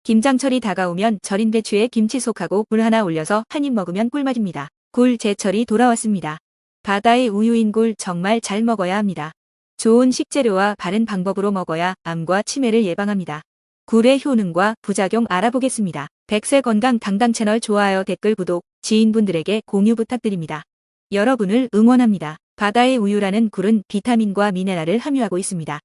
김장철이 다가오면 절인 배추에 김치 속하고 물 하나 올려서 한 입 먹으면 꿀맛입니다. 굴 제철이 돌아왔습니다. 바다의 우유인 굴 정말 잘 먹어야 합니다. 좋은 식재료와 바른 방법으로 먹어야 암과 치매를 예방합니다. 굴의 효능과 부작용 알아보겠습니다. 백세 건강 당당 채널 좋아요 댓글 구독 지인분들에게 공유 부탁드립니다. 여러분을 응원합니다. 바다의 우유라는 굴은 비타민과 미네랄을 함유하고 있습니다.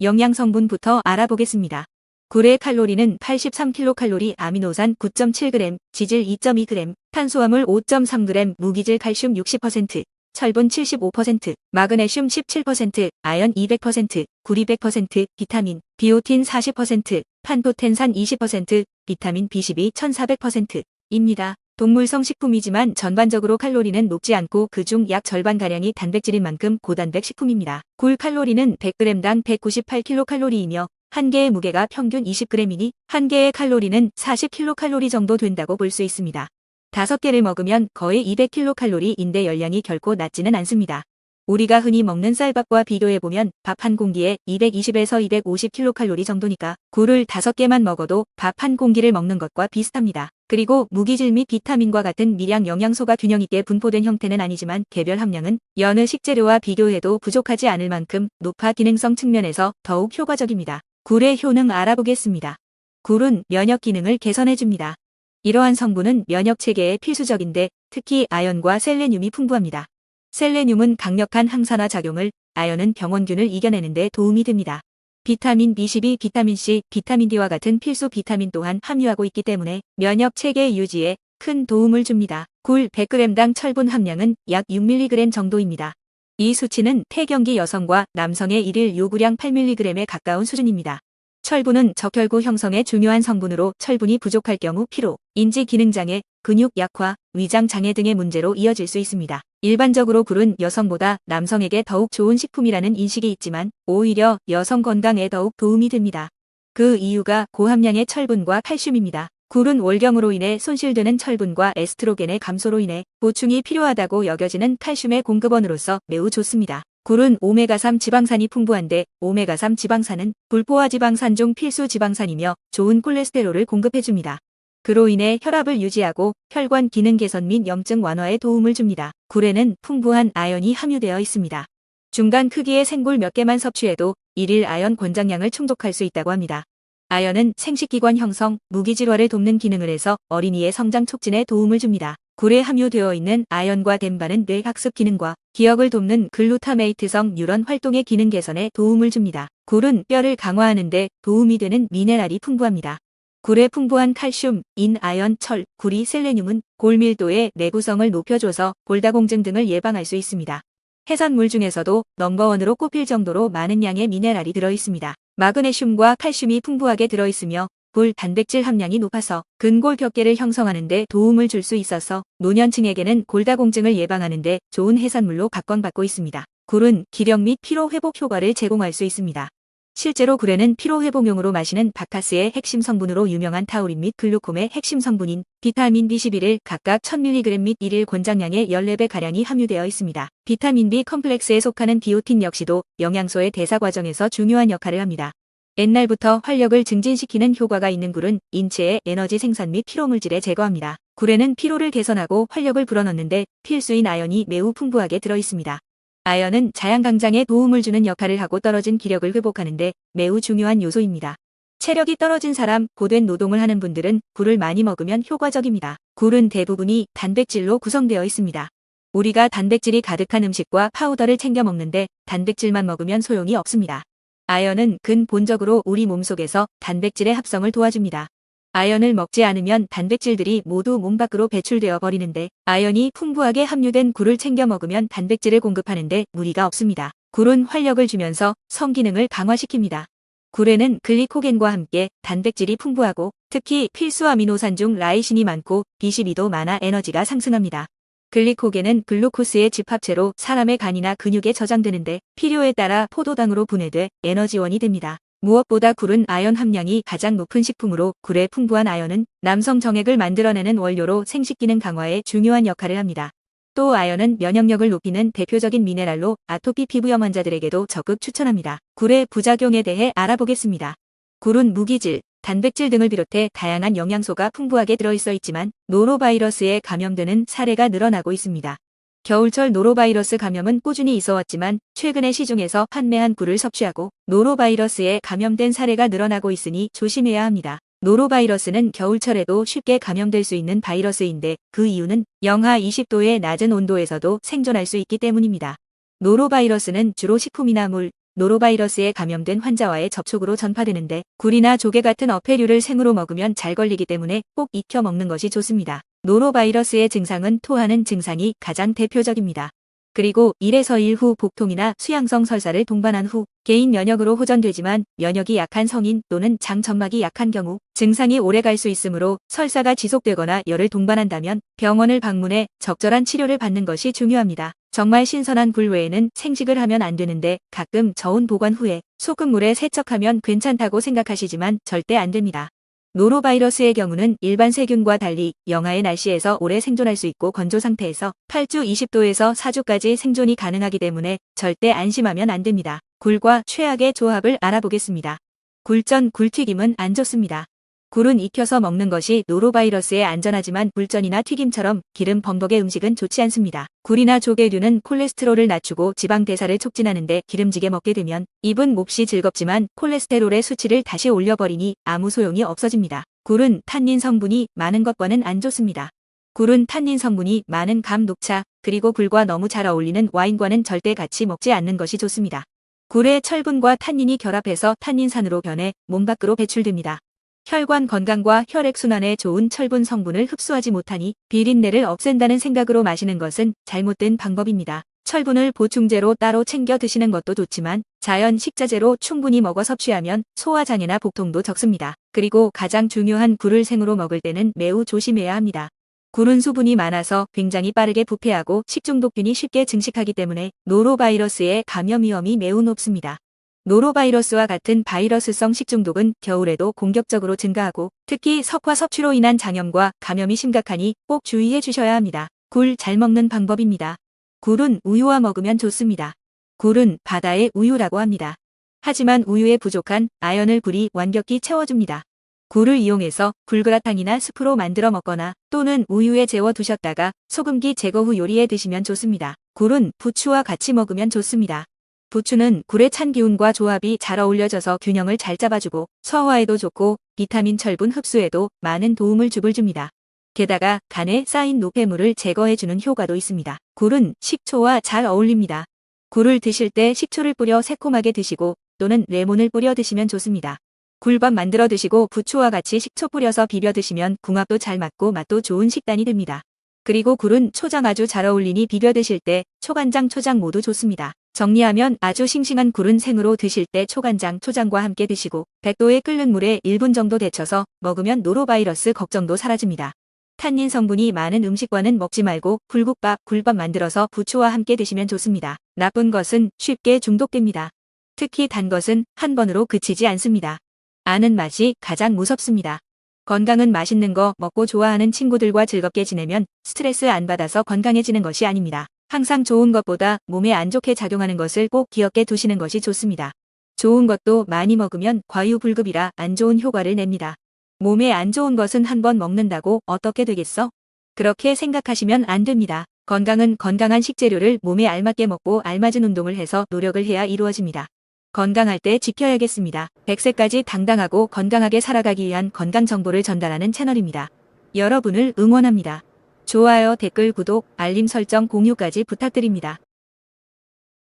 영양 성분부터 알아보겠습니다. 굴의 칼로리는 83kcal, 아미노산 9.7g, 지질 2.2g, 탄수화물 5.3g, 무기질 칼슘 60%, 철분 75%, 마그네슘 17%, 아연 200%, 구리 100%, 비타민, 비오틴 40%, 판토텐산 20%, 비타민 B12 1400%입니다. 동물성 식품이지만 전반적으로 칼로리는 높지 않고 그중 약 절반가량이 단백질인 만큼 고단백 식품입니다. 굴 칼로리는 100g당 198kcal이며 한 개의 무게가 평균 20g이니 한 개의 칼로리는 40kcal 정도 된다고 볼 수 있습니다. 5개를 먹으면 거의 200kcal인데 열량이 결코 낮지는 않습니다. 우리가 흔히 먹는 쌀밥과 비교해보면 밥 한 공기에 220에서 250kcal 정도니까 굴을 5개만 먹어도 밥 한 공기를 먹는 것과 비슷합니다. 그리고 무기질 및 비타민과 같은 미량 영양소가 균형 있게 분포된 형태는 아니지만 개별 함량은 여느 식재료와 비교해도 부족하지 않을 만큼 높아 기능성 측면에서 더욱 효과적입니다. 굴의 효능 알아보겠습니다. 굴은 면역 기능을 개선해줍니다. 이러한 성분은 면역 체계에 필수적인데 특히 아연과 셀레늄이 풍부합니다. 셀레늄은 강력한 항산화 작용을, 아연은 병원균을 이겨내는 데 도움이 됩니다. 비타민 B12, 비타민 C, 비타민 D와 같은 필수 비타민 또한 함유하고 있기 때문에 면역 체계 유지에 큰 도움을 줍니다. 굴 100g당 철분 함량은 약 6mg 정도입니다. 이 수치는 폐경기 여성과 남성의 일일 요구량 8mg에 가까운 수준입니다. 철분은 적혈구 형성에 중요한 성분으로 철분이 부족할 경우 피로, 인지 기능장애, 근육 약화, 위장 장애 등의 문제로 이어질 수 있습니다. 일반적으로 굴은 여성보다 남성에게 더욱 좋은 식품이라는 인식이 있지만 오히려 여성 건강에 더욱 도움이 됩니다. 그 이유가 고함량의 철분과 칼슘입니다. 굴은 월경으로 인해 손실되는 철분과 에스트로겐의 감소로 인해 보충이 필요하다고 여겨지는 칼슘의 공급원으로서 매우 좋습니다. 굴은 오메가3 지방산이 풍부한데 오메가3 지방산은 불포화 지방산 중 필수 지방산이며 좋은 콜레스테롤을 공급해줍니다. 그로 인해 혈압을 유지하고 혈관 기능 개선 및 염증 완화에 도움을 줍니다. 굴에는 풍부한 아연이 함유되어 있습니다. 중간 크기의 생굴 몇 개만 섭취해도 일일 아연 권장량을 충족할 수 있다고 합니다. 아연은 생식기관 형성, 무기질화를 돕는 기능을 해서 어린이의 성장 촉진에 도움을 줍니다. 굴에 함유되어 있는 아연과 덴바는 뇌 학습 기능과 기억을 돕는 글루타메이트성 뉴런 활동의 기능 개선에 도움을 줍니다. 굴은 뼈를 강화하는 데 도움이 되는 미네랄이 풍부합니다. 굴에 풍부한 칼슘, 인, 아연, 철, 구리, 셀레늄은 골밀도의 내구성을 높여줘서 골다공증 등을 예방할 수 있습니다. 해산물 중에서도 넘버원으로 꼽힐 정도로 많은 양의 미네랄이 들어있습니다. 마그네슘과 칼슘이 풍부하게 들어있으며 굴 단백질 함량이 높아서 근골 격계를 형성하는 데 도움을 줄 수 있어서 노년층에게는 골다공증을 예방하는 데 좋은 해산물로 각광받고 있습니다. 굴은 기력 및 피로 회복 효과를 제공할 수 있습니다. 실제로 굴에는 피로 회복용으로 마시는 바카스의 핵심 성분으로 유명한 타우린 및 글루콤의 핵심 성분인 비타민 B11을 각각 1000mg 및 일일 권장량의 14배가량이 함유되어 있습니다. 비타민 B 컴플렉스에 속하는 비오틴 역시도 영양소의 대사 과정에서 중요한 역할을 합니다. 옛날부터 활력을 증진시키는 효과가 있는 굴은 인체의 에너지 생산 및 피로물질에 제거합니다. 굴에는 피로를 개선하고 활력을 불어넣는데 필수인 아연이 매우 풍부하게 들어있습니다. 아연은 자양강장에 도움을 주는 역할을 하고 떨어진 기력을 회복하는 데 매우 중요한 요소입니다. 체력이 떨어진 사람, 고된 노동을 하는 분들은 굴을 많이 먹으면 효과적입니다. 굴은 대부분이 단백질로 구성되어 있습니다. 우리가 단백질이 가득한 음식과 파우더를 챙겨 먹는데 단백질만 먹으면 소용이 없습니다. 아연은 근본적으로 우리 몸속에서 단백질의 합성을 도와줍니다. 아연을 먹지 않으면 단백질들이 모두 몸 밖으로 배출되어 버리는데 아연이 풍부하게 함유된 굴을 챙겨 먹으면 단백질을 공급하는데 무리가 없습니다. 굴은 활력을 주면서 성기능을 강화시킵니다. 굴에는 글리코겐과 함께 단백질이 풍부하고 특히 필수 아미노산 중 라이신이 많고 B12도 많아 에너지가 상승합니다. 글리코겐은 글루코스의 집합체로 사람의 간이나 근육에 저장되는데 필요에 따라 포도당으로 분해돼 에너지원이 됩니다. 무엇보다 굴은 아연 함량이 가장 높은 식품으로 굴의 풍부한 아연은 남성 정액을 만들어내는 원료로 생식기능 강화에 중요한 역할을 합니다. 또 아연은 면역력을 높이는 대표적인 미네랄로 아토피 피부염 환자들에게도 적극 추천합니다. 굴의 부작용에 대해 알아보겠습니다. 굴은 무기질, 단백질 등을 비롯해 다양한 영양소가 풍부하게 들어있어 있지만 노로바이러스에 감염되는 사례가 늘어나고 있습니다. 겨울철 노로바이러스 감염은 꾸준히 있어왔지만 최근에 시중에서 판매한 굴을 섭취하고 노로바이러스에 감염된 사례가 늘어나고 있으니 조심해야 합니다. 노로바이러스는 겨울철에도 쉽게 감염될 수 있는 바이러스인데 그 이유는 영하 20도의 낮은 온도에서도 생존할 수 있기 때문입니다. 노로바이러스는 주로 식품이나 물, 노로바이러스에 감염된 환자와의 접촉으로 전파되는데 굴이나 조개 같은 어패류를 생으로 먹으면 잘 걸리기 때문에 꼭 익혀 먹는 것이 좋습니다. 노로바이러스의 증상은 토하는 증상이 가장 대표적입니다. 그리고 1에서 2일 후 복통이나 수양성 설사를 동반한 후 개인 면역으로 호전되지만 면역이 약한 성인 또는 장 점막이 약한 경우 증상이 오래 갈 수 있으므로 설사가 지속되거나 열을 동반한다면 병원을 방문해 적절한 치료를 받는 것이 중요합니다. 정말 신선한 굴 외에는 생식을 하면 안 되는데 가끔 저온 보관 후에 소금물에 세척하면 괜찮다고 생각하시지만 절대 안 됩니다. 노로바이러스의 경우는 일반 세균과 달리 영하의 날씨에서 오래 생존할 수 있고 건조 상태에서 8주 20도에서 4주까지 생존이 가능하기 때문에 절대 안심하면 안 됩니다. 굴과 최악의 조합을 알아보겠습니다. 굴전, 굴튀김은 안 좋습니다. 굴은 익혀서 먹는 것이 노로바이러스에 안전하지만 굴전이나 튀김처럼 기름 범벅의 음식은 좋지 않습니다. 굴이나 조개류는 콜레스테롤을 낮추고 지방 대사를 촉진하는데 기름지게 먹게 되면 입은 몹시 즐겁지만 콜레스테롤의 수치를 다시 올려버리니 아무 소용이 없어집니다. 굴은 탄닌 성분이 많은 것과는 안 좋습니다. 굴은 탄닌 성분이 많은 감, 녹차, 그리고 굴과 너무 잘 어울리는 와인과는 절대 같이 먹지 않는 것이 좋습니다. 굴의 철분과 탄닌이 결합해서 탄닌산으로 변해 몸 밖으로 배출됩니다. 혈관 건강과 혈액순환에 좋은 철분 성분을 흡수하지 못하니 비린내를 없앤다는 생각으로 마시는 것은 잘못된 방법입니다. 철분을 보충제로 따로 챙겨 드시는 것도 좋지만 자연 식자재로 충분히 먹어 섭취하면 소화장애나 복통도 적습니다. 그리고 가장 중요한 굴을 생으로 먹을 때는 매우 조심해야 합니다. 굴은 수분이 많아서 굉장히 빠르게 부패하고 식중독균이 쉽게 증식하기 때문에 노로바이러스의 감염 위험이 매우 높습니다. 노로바이러스와 같은 바이러스성 식중독은 겨울에도 공격적으로 증가하고 특히 석화 섭취로 인한 장염과 감염이 심각하니 꼭 주의해 주셔야 합니다. 굴 잘 먹는 방법입니다. 굴은 우유와 먹으면 좋습니다. 굴은 바다의 우유라고 합니다. 하지만 우유에 부족한 아연을 굴이 완벽히 채워줍니다. 굴을 이용해서 굴그라탕이나 스프로 만들어 먹거나 또는 우유에 재워 두셨다가 소금기 제거 후 요리해 드시면 좋습니다. 굴은 부추와 같이 먹으면 좋습니다. 부추는 굴의 찬 기운과 조합이 잘 어울려져서 균형을 잘 잡아주고 소화에도 좋고 비타민 철분 흡수에도 많은 도움을 줍니다. 게다가 간에 쌓인 노폐물을 제거해주는 효과도 있습니다. 굴은 식초와 잘 어울립니다. 굴을 드실 때 식초를 뿌려 새콤하게 드시고 또는 레몬을 뿌려 드시면 좋습니다. 굴밥 만들어 드시고 부추와 같이 식초 뿌려서 비벼 드시면 궁합도 잘 맞고 맛도 좋은 식단이 됩니다. 그리고 굴은 초장 아주 잘 어울리니 비벼 드실 때 초간장, 초장 모두 좋습니다. 정리하면 아주 싱싱한 굴은 생으로 드실 때 초간장, 초장과 함께 드시고 100도에 끓는 물에 1분 정도 데쳐서 먹으면 노로바이러스 걱정도 사라집니다. 탄닌 성분이 많은 음식과는 먹지 말고 굴국밥, 굴밥 만들어서 부추와 함께 드시면 좋습니다. 나쁜 것은 쉽게 중독됩니다. 특히 단 것은 한 번으로 그치지 않습니다. 아는 맛이 가장 무섭습니다. 건강은 맛있는 거 먹고 좋아하는 친구들과 즐겁게 지내면 스트레스 안 받아서 건강해지는 것이 아닙니다. 항상 좋은 것보다 몸에 안 좋게 작용하는 것을 꼭 기억해 두시는 것이 좋습니다. 좋은 것도 많이 먹으면 과유불급이라 안 좋은 효과를 냅니다. 몸에 안 좋은 것은 한 번 먹는다고 어떻게 되겠어? 그렇게 생각하시면 안 됩니다. 건강은 건강한 식재료를 몸에 알맞게 먹고 알맞은 운동을 해서 노력을 해야 이루어집니다. 건강할 때 지켜야겠습니다. 100세까지 당당하고 건강하게 살아가기 위한 건강 정보를 전달하는 채널입니다. 여러분을 응원합니다. 좋아요, 댓글, 구독, 알림 설정, 공유까지 부탁드립니다.